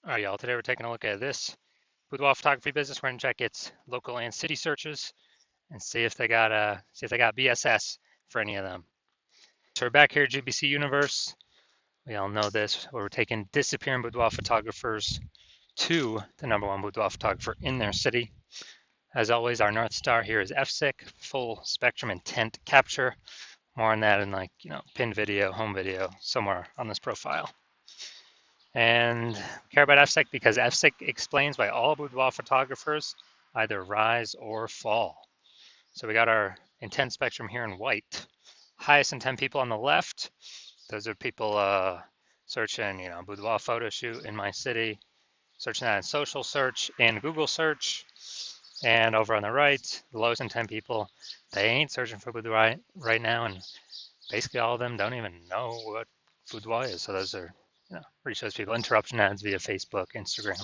All right, y'all. Today we're taking a look at this boudoir photography business. We're gonna check its local and city searches and see if they got BSS for any of them. So we're back here at GBC Universe. We all know this. Where we're taking disappearing boudoir photographers to the #1 boudoir photographer in their city. As always, our North Star here is FSIC, full spectrum intent capture. More on that in pin video, home video, somewhere on this profile. And care about FSIC because FSIC explains why all boudoir photographers either rise or fall. So we got our intent spectrum here in white. Highest intent people on the left. Those are people searching, boudoir photo shoot in my city, searching that in social search and Google search. And over on the right, the lowest intent people, they ain't searching for boudoir right now, and basically all of them don't even know what boudoir is. So those are where he shows people interruption ads via Facebook, Instagram,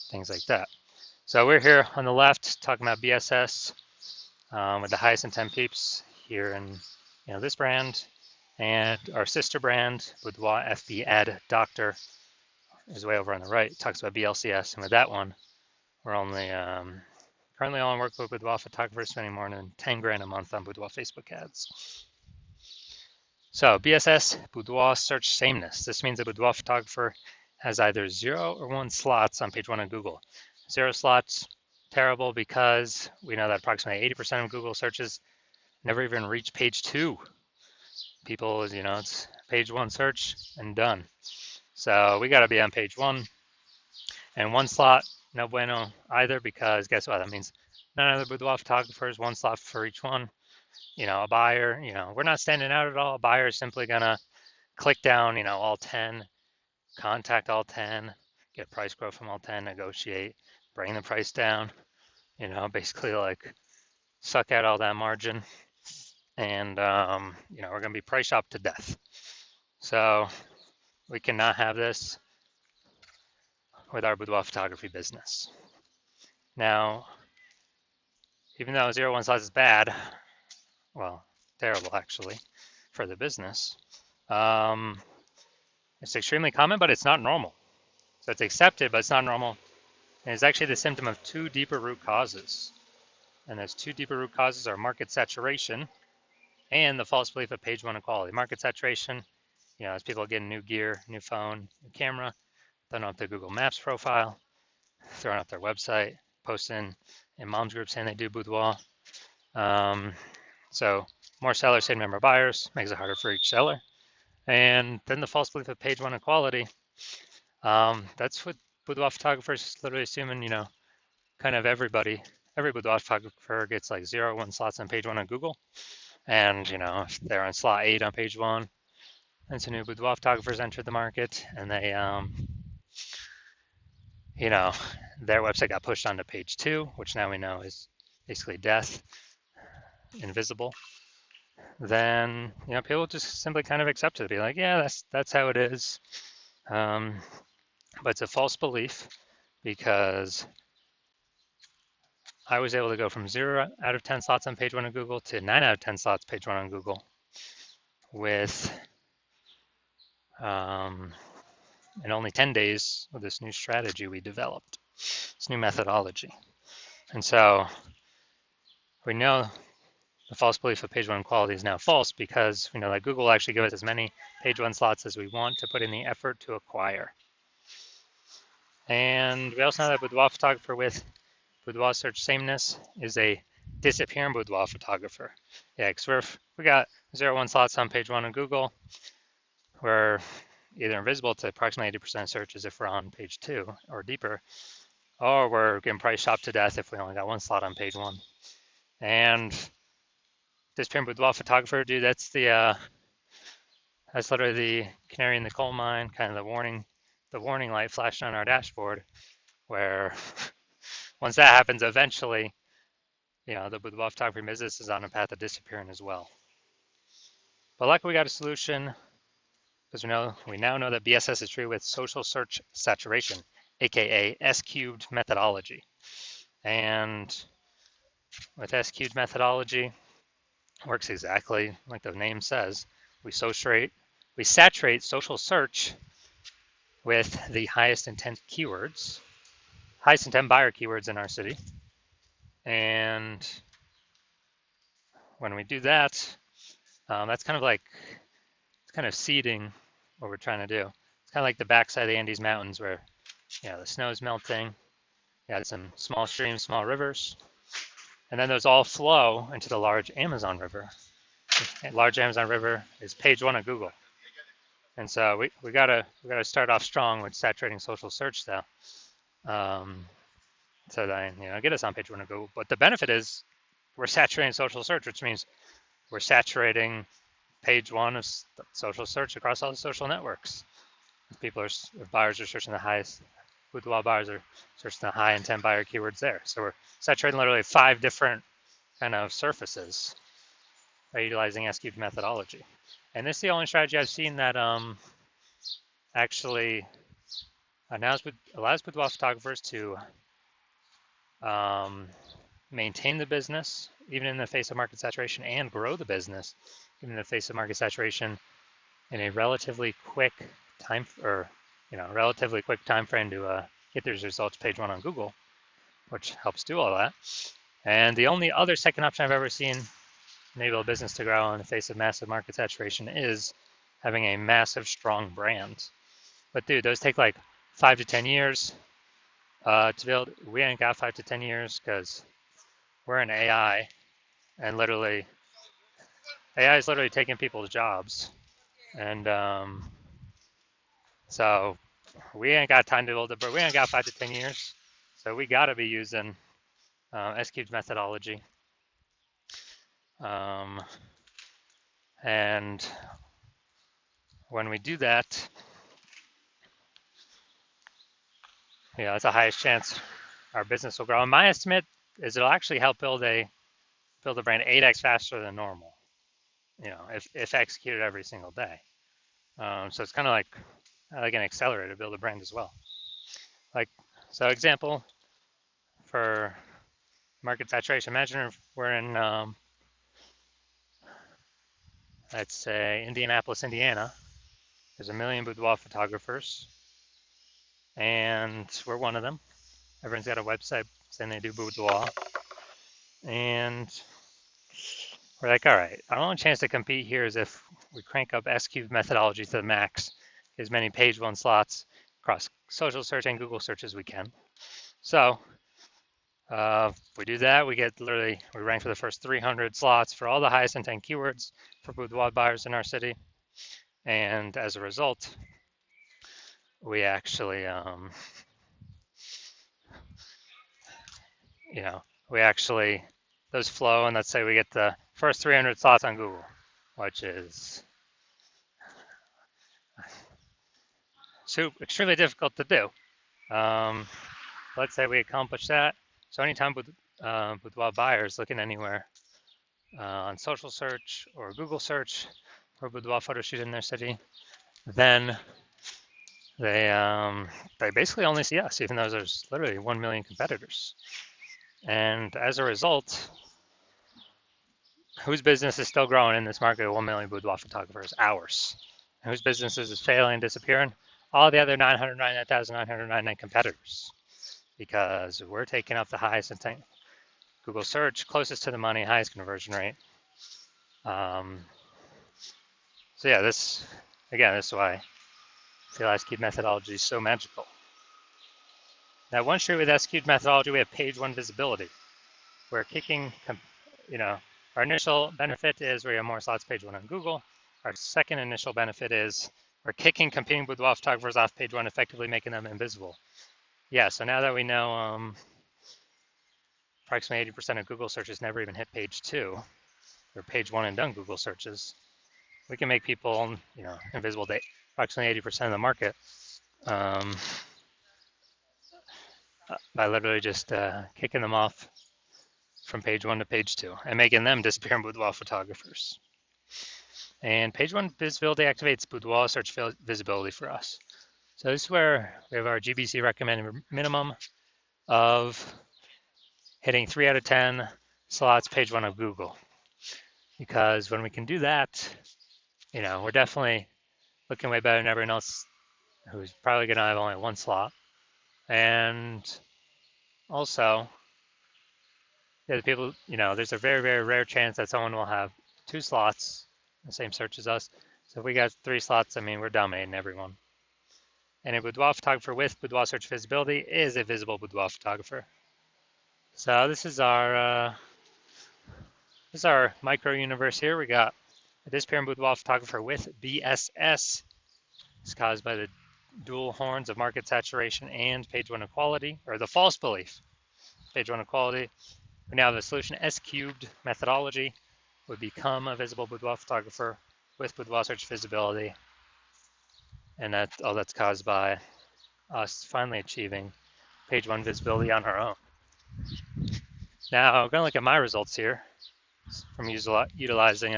things like that. So we're here on the left talking about BSS with the highest intent peeps here in this brand, and our sister brand, Boudoir FB Ad Doctor, is way over on the right. It talks about BLCS, and with that one, we're only currently only work with boudoir photographers spending more than 10 grand a month on boudoir Facebook ads. So BSS, boudoir search sameness. This means a boudoir photographer has either 0 or 1 slots on page 1 of Google. 0 slots, terrible, because we know that approximately 80% of Google searches never even reach page 2. People, it's page 1 search and done. So we got to be on page 1. And 1 slot, no bueno either, because guess what? That means none of the boudoir photographers, 1 slot for each one. A buyer, we're not standing out at all. A buyer is simply gonna click down, all 10, contact all 10, get price quote from all 10, negotiate, bring the price down, basically like suck out all that margin. And, we're gonna be price shopped to death. So we cannot have this with our boudoir photography business. Now, even though 0-1 slots is bad, well, terrible actually for the business, it's extremely common, but it's not normal. So it's accepted, but it's not normal. And it's actually the symptom of 2 deeper root causes. And those 2 deeper root causes are market saturation and the false belief of page 1 equality. Market saturation, as people get new gear, new phone, new camera, throwing up their Google Maps profile, throwing up their website, posting in mom's group saying they do boudoir. So more sellers say number of buyers, makes it harder for each seller. And then the false belief of page 1 equality. That's what boudoir photographers literally assuming, kind of every boudoir photographer gets like 0-1 slots on page 1 on Google. And, if they're on slot 8 on page 1, and some new boudoir photographers entered the market and they, their website got pushed onto page 2, which now we know is basically death, invisible. Then, people just simply kind of accept it, be like, yeah, that's how it is. But it's a false belief because I was able to go from 0 out of 10 slots on page 1 of Google to 9 out of 10 slots page 1 on Google with in only 10 days with this new strategy we developed, this new methodology. And so we know the false belief of page 1 quality is now false because we know that Google will actually give us as many page 1 slots as we want to put in the effort to acquire. And we also know that boudoir photographer with boudoir search sameness is a disappearing boudoir photographer. Yeah, because we got 0-1 slots on page 1 of Google. We're either invisible to approximately 80% of searches if we're on page 2 or deeper, or we're getting price shopped to death if we only got 1 slot on page 1. And disappearing boudoir photographer, dude, that's literally the canary in the coal mine, kind of the warning light flashing on our dashboard, where once that happens, eventually, the boudoir photography business is on a path of disappearing as well. But luckily, we got a solution because we now know that BSS is true with social search saturation, aka S-cubed methodology. And with S-cubed methodology, it works exactly like the name says. We saturate social search with the highest intent keywords, highest intent buyer keywords in our city. And when we do that, that's kind of like, it's kind of seeding what we're trying to do. It's kind of like the backside of the Andes Mountains where, the snow is melting. You got some small streams, small rivers, and then those all flow into the large Amazon River. And large Amazon River is page one of Google. And so we gotta start off strong with saturating social search though. So that get us on page one of Google. But the benefit is we're saturating social search, which means we're saturating page one of social search across all the social networks. If buyers are searching the highest, Boudoir buyers are searching the high intent buyer keywords there. So we're saturating literally 5 different kind of surfaces by utilizing S-cubed methodology. And this is the only strategy I've seen that actually allows Boudoir photographers to maintain the business even in the face of market saturation and grow the business even in the face of market saturation in a relatively quick time frame to get those results page one on Google, which helps do all that. And the only other second option I've ever seen enable a business to grow in the face of massive market saturation is having a massive, strong brand. But dude, those take like 5 to 10 years to build. We ain't got 5 to 10 years because we're in AI, and AI is literally taking people's jobs. And so we ain't got time to build it, but we ain't got 5 to 10 years. So we got to be using S-cubed methodology. And when we do that, it's the highest chance our business will grow. And my estimate is it'll actually help build a brand 8x faster than normal, if executed every single day. So it's kind of like an accelerator to build a brand as well. So example for market saturation, imagine if we're in, let's say, Indianapolis, Indiana. There's 1 million boudoir photographers, and we're one of them. Everyone's got a website saying they do boudoir. And we're like, all right, our only chance to compete here is if we crank up S-cubed methodology to the max, as many page one slots across social search and Google search as we can. So if we do that, we rank for the first 300 slots for all the highest intent keywords for boudoir buyers in our city. And as a result, we actually, those flow, and let's say we get the first 300 slots on Google, which is extremely difficult to do. Let's say we accomplish that. So anytime boudoir buyers looking anywhere on social search or Google search for boudoir photo shoot in their city, then they basically only see us, even though there's literally 1 million competitors. And as a result, whose business is still growing in this market of 1 million boudoir photographers? Ours. And whose businesses is failing and disappearing? All the other 999,999 competitors, because we're taking up the highest intent Google search, closest to the money, highest conversion rate. So yeah, this is why I feel S-cubed methodology is so magical. Now, one street with S-cubed methodology, we have page one visibility. We're kicking, our initial benefit is we have more slots page one on Google. Our second initial benefit is we're kicking competing boudoir photographers off page one, effectively making them invisible. Yeah, so now that we know approximately 80% of Google searches never even hit page two, or page one and done Google searches, we can make people, invisible to approximately 80% of the market by literally just kicking them off from page one to page two and making them disappear in boudoir photographers. And page one visibility activates boudoir search visibility for us. So this is where we have our GBC recommended minimum of hitting 3 out of 10 slots page one of Google. Because when we can do that, we're definitely looking way better than everyone else who's probably going to have only one slot. And also, yeah, the people, there's a very, very rare chance that someone will have two slots, the same search as us. So if we got three slots, I mean, we're dominating everyone. And a boudoir photographer with boudoir search visibility is a visible boudoir photographer. So this is our micro universe here. We got a disappearing boudoir photographer with BSS. It's caused by the dual horns of market saturation and page one equality, or the false belief, page one equality. We now have a solution S cubed methodology would become a visible boudoir photographer with boudoir search visibility. And that's caused by us finally achieving page one visibility on our own. Now, I'm going to look at my results here from utilizing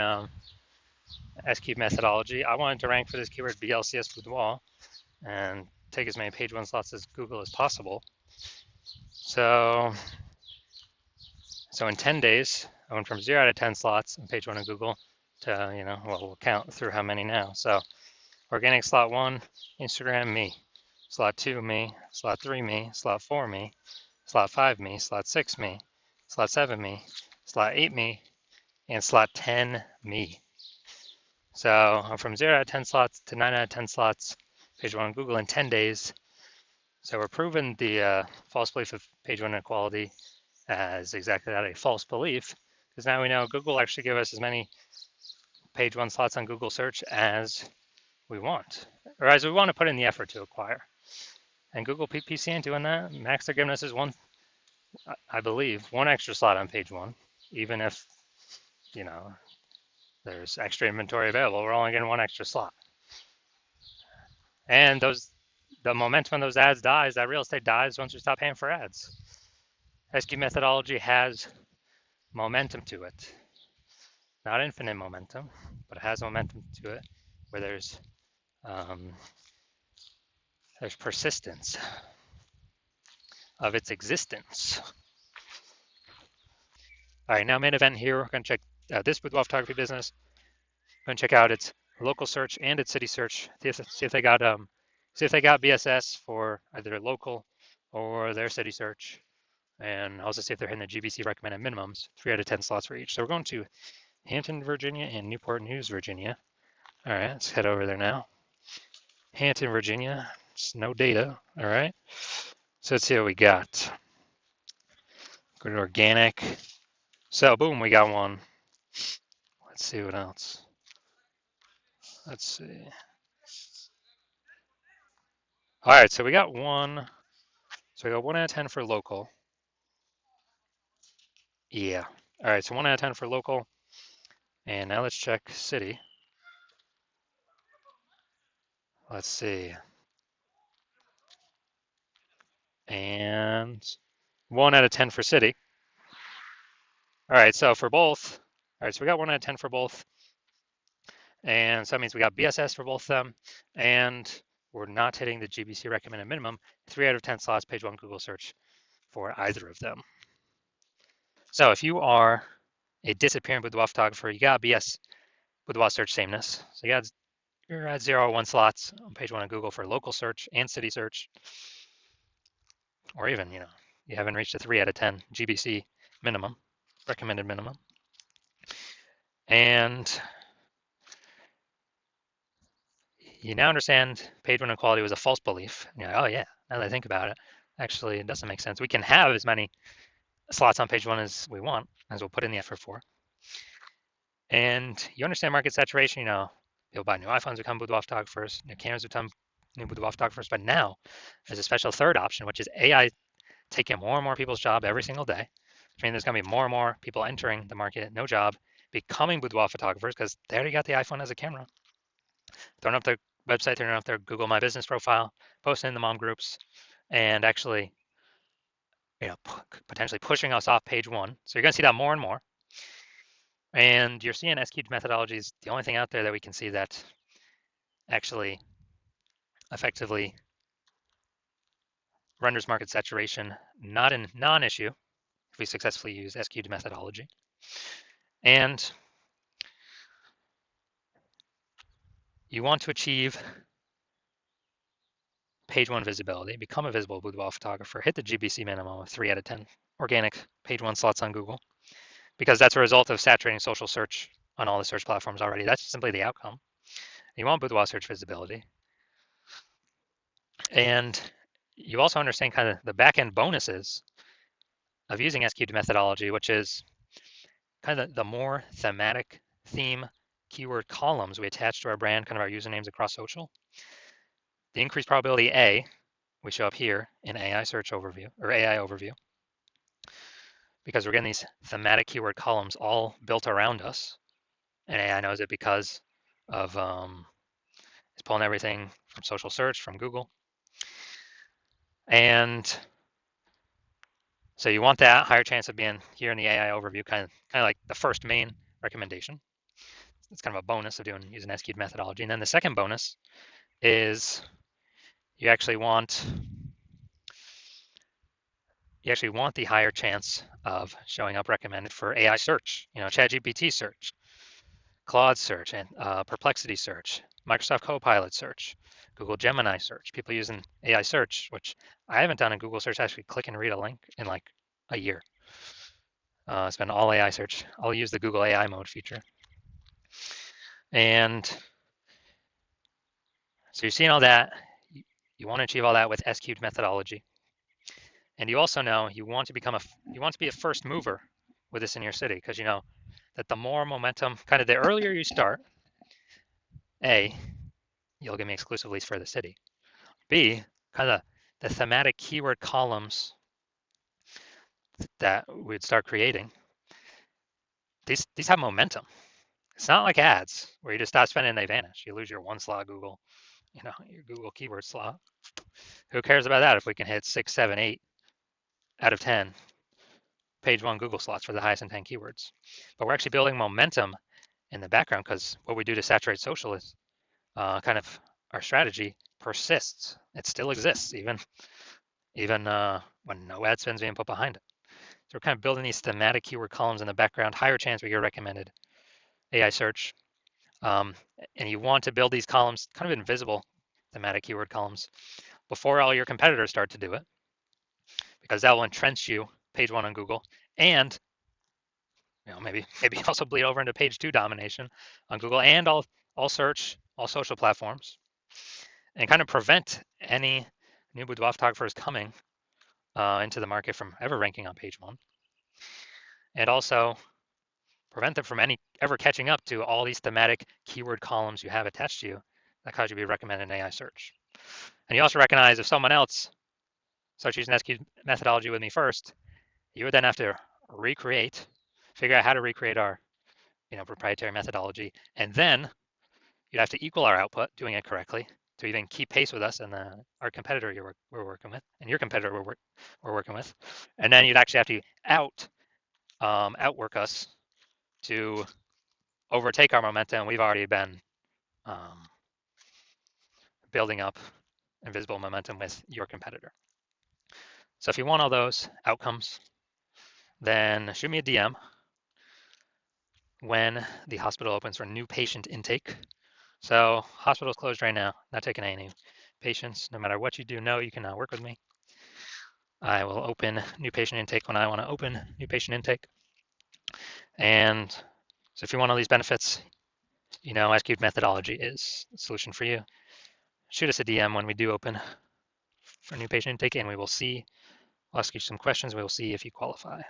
S-cube methodology. I wanted to rank for this keyword BLCS boudoir and take as many page one slots as Google as possible. So in 10 days, I went from 0 out of 10 slots on page one of Google to, we'll count through how many now. So organic slot 1, Instagram, me. Slot 2, me. Slot 3, me. Slot 4, me. Slot 5, me. Slot 6, me. Slot 7, me. Slot 8, me. And slot 10, me. So I'm from 0 out of 10 slots to 9 out of 10 slots, page one on Google in 10 days. So we're proving the false belief of page one inequality as exactly that, a false belief, because now we know Google actually give us as many page one slots on Google search as we want, or as we want to put in the effort to acquire. And Google PPC ain't doing that. Max they're giving us is one, I believe, one extra slot on page one, even if, there's extra inventory available, we're only getting one extra slot. And the momentum of those ads dies, that real estate dies once we stop paying for ads. SQ methodology has momentum to it. Not infinite momentum, but it has momentum to it where there's persistence of its existence. All right, now main event here, we're going to check this boudoir photography business. We're going to check out its local search and its city search. See if they got BSS for either local or their city search, and also see if they're hitting the GBC recommended minimums, 3 out of 10 slots for each. So we're going to Hampton, Virginia, and Newport News, Virginia. All right, let's head over there now. Hampton, Virginia, just no data. All right, so let's see what we got. Go to organic. So boom, we got one. Let's see what else. Let's see. All right, so we got one. So we got 1 out of 10 for local. Yeah. All right, so 1 out of 10 for local. And now let's check city. Let's see. And 1 out of 10 for city. All right, so for both. All right, so we got 1 out of 10 for both. And so that means we got BSS for both of them. And we're not hitting the GBC recommended minimum. 3 out of 10 slots, page one Google search for either of them. So if you are a disappearing boudoir photographer, you got BS boudoir search sameness. So you're at 0 or 1 slots on page one of Google for local search and city search. Or even, you haven't reached a 3 out of 10 GBC minimum, recommended minimum. And you now understand page one equality was a false belief. You're like, oh yeah, now that I think about it, actually it doesn't make sense. We can have as many slots on page one as we want, as we'll put in the effort for. And you understand market saturation, people buy new iPhones become boudoir photographers, new cameras become new boudoir photographers, but now there's a special third option, which is AI taking more and more people's job every single day. Which means there's going to be more and more people entering the market, no job, becoming boudoir photographers because they already got the iPhone as a camera. Throwing up their website, throwing up their Google My Business profile, posting in the mom groups, and actually, potentially pushing us off page one. So you're going to see that more and more. And you're seeing S-cubed methodology is the only thing out there that we can see that actually effectively renders market saturation not a non-issue if we successfully use S-cubed methodology. And you want to achieve page one visibility, become a visible boudoir photographer, hit the GBC minimum of 3 out of 10 organic page one slots on Google, because that's a result of saturating social search on all the search platforms already. That's simply the outcome. You want boudoir search visibility. And you also understand kind of the back-end bonuses of using SQ'd methodology, which is kind of the more thematic theme keyword columns we attach to our brand, kind of our usernames across social, the increased probability A, we show up here in AI search overview or AI overview, because we're getting these thematic keyword columns all built around us. And AI knows it because of it's pulling everything from social search, from Google. And so you want that higher chance of being here in the AI overview, kind of like the first main recommendation. It's kind of a bonus of using SQ'd methodology. And then the second bonus is you actually want the higher chance of showing up recommended for AI search, ChatGPT search, Claude search, and Perplexity search, Microsoft Copilot search, Google Gemini search, people using AI search, which I haven't done in Google search, actually click and read a link in like a year. It's been all AI search. I'll use the Google AI mode feature. And so you're seeing all that. You want to achieve all that with SQ'd methodology. And you also know you want to be a first mover with this in your city, because you know that the more momentum, kind of the earlier you start, A, you'll give me exclusive leads for the city. B, kind of the thematic keyword columns that we'd start creating, these have momentum. It's not like ads where you just stop spending and they vanish. You lose your one slot Google, your Google keyword slot. Who cares about that if we can hit 6, 7, 8 out of 10 page one Google slots for the highest intent keywords? But we're actually building momentum in the background, because what we do to saturate social is kind of our strategy persists. It still exists even when no ad spend's being put behind it. So we're kind of building these thematic keyword columns in the background, higher chance we get recommended AI search. And you want to build these columns, kind of invisible thematic keyword columns, before all your competitors start to do it, because that will entrench you page one on Google, and maybe also bleed over into page two domination on Google and all search, all social platforms, and kind of prevent any new boudoir photographers coming into the market from ever ranking on page one, and also prevent them from ever catching up to all these thematic keyword columns you have attached to you that cause you to be recommended in AI search. And you also recognize if someone else starts using SQ methodology with me first, you would then have to figure out how to recreate our proprietary methodology, and then you'd have to equal our output doing it correctly to even keep pace with us and our competitor we're working with, and your competitor we're working with. And then you'd actually have to outwork us to overtake our momentum. We've already been building up invisible momentum with your competitor. So if you want all those outcomes, then shoot me a DM when the hospital opens for new patient intake. So hospital's closed right now, not taking any patients. No matter what you do, you can work with me. I will open new patient intake when I want to open new patient intake. And so if you want all these benefits, SQ'd methodology is the solution for you. Shoot us a DM when we do open for new patient intake, and we'll ask you some questions. We will see if you qualify.